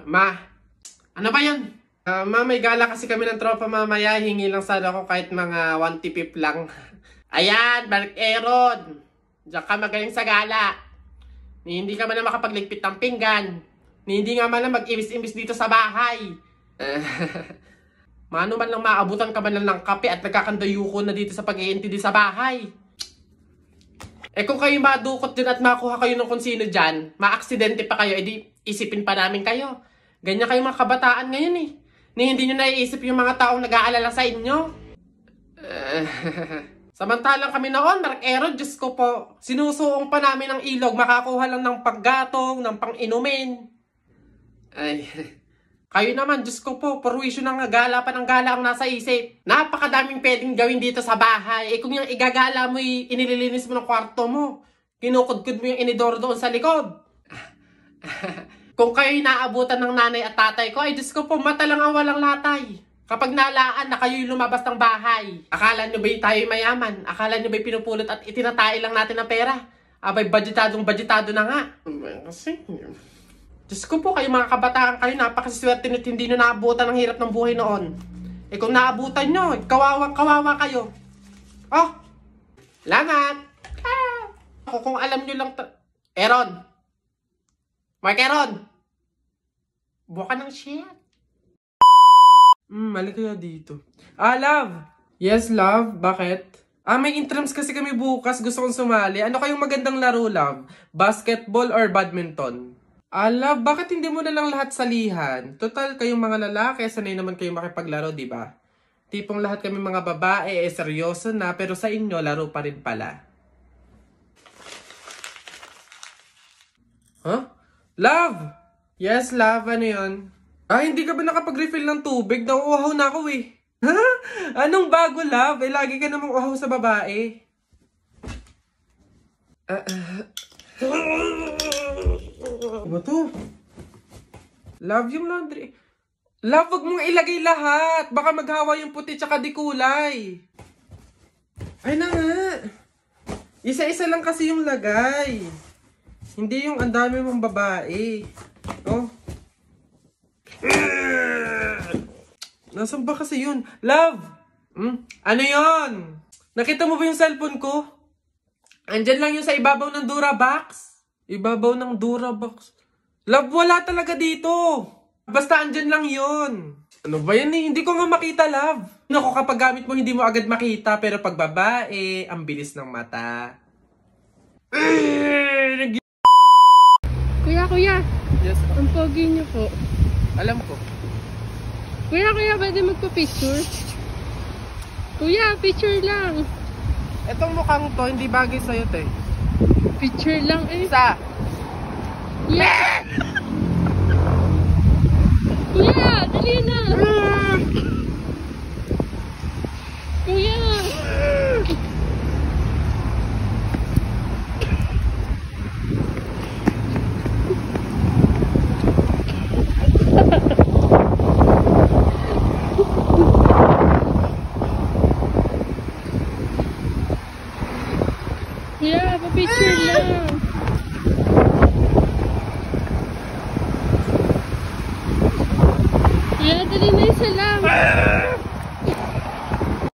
Ma, ano ba yan? Ma, may gala kasi kami ng tropa mamaya. Hingi lang sana ako kahit mga 1 tipip lang. Ayan, Mark Aaron. Diyan ka magaling sa gala. Ni hindi ka man na makapagligpit ng pinggan. Ni hindi nga man lang mag-imbis-imbis dito sa bahay. Mano man lang maabutan ka man lang ng kape at nagkakandayuko na dito sa pag-iintindi sa bahay. Eh kung kayo madukot din at makuha kayo ng kung sino dyan, maaksidente pa kayo, edi isipin pa namin kayo. Ganyan kayo mga kabataan ngayon eh. Ni hindi nyo naiisip yung mga taong nag-aalala sa inyo. Samantalang kami noon, Mark Aaron, Diyos ko po, sinusuong pa namin ng ilog, makakuha lang ng paggatong, ng pang-inumin. Ay, kayo naman, Diyos ko po, perwisyo ng gala pa ng gala ang nasa isip. Napakadaming pwedeng gawin dito sa bahay. Eh kung yung igagala mo, inililinis mo ng kwarto mo, kinukudkud mo yung inidoro doon sa likod. Kung kayo'y naabutan ng nanay at tatay ko, ay Diyos ko po, mata lang ang walang latay. Kapag nalaan na kayo'y lumabas ng bahay, akala nyo ba'y tayo'y mayaman? Akala nyo ba'y pinupulot at itinatay lang natin ng pera? Abay, budgetado na nga. Kasi, Diyos ko po, kayo mga kabataan kayo, napakaswerte nyo't hindi nyo naabutan ng hirap ng buhay noon. Eh kung naabutan nyo, kawawa kayo. Oh, lamat. Kung alam nyo lang, Aaron. Mark Aaron. Buka ng shit. Mali kaya dito. Love. Yes, love. Bakit? May intrams kasi kami bukas. Gusto kong sumali. Ano kayong magandang laro, love? Basketball or badminton? Love, bakit hindi mo na lang lahat salihan? Total, kayong mga lalaki, sanay naman kayong makipaglaro, di ba? Tipong lahat kami mga babae, seryoso na, pero sa inyo, laro pa rin pala. Huh? Love! Yes, love. Ano yun? Hindi ka ba nakapag-refill ng tubig? Nauuhaw na ako eh. Ha? Anong bago, love? Lagi ka namang uhaw sa babae. Ano to? Love, yung laundry. Love, wag mong ilagay lahat. Baka maghawa yung puti tsaka di kulay. Ay na nga. Isa-isa lang kasi yung lagay. Hindi yung ang dami mong babae. Oh. Nasaan ba kasi yun? Love! Ano yun? Nakita mo ba yung cellphone ko? Andyan lang yun sa ibabaw ng Durabox. Ibabaw ng Durabox. Love, wala talaga dito. Basta andyan lang yun. Ano ba yan eh? Hindi ko nga makita, love. Naku, kapag gamit mo, hindi mo agad makita. Pero pag babae, ang bilis ng mata. Kuya. Yes, Ang pogi niyo po. alam ko. Kuya, pwede magpa-picture? Kuya, picture lang. Etong mukhang to, hindi bagay sa'yo, te. Picture lang eh. Isa. Kuya! Kuya, dali na! Kuya! Kuya, pa-picture lang. Kuya, dali na isa lang.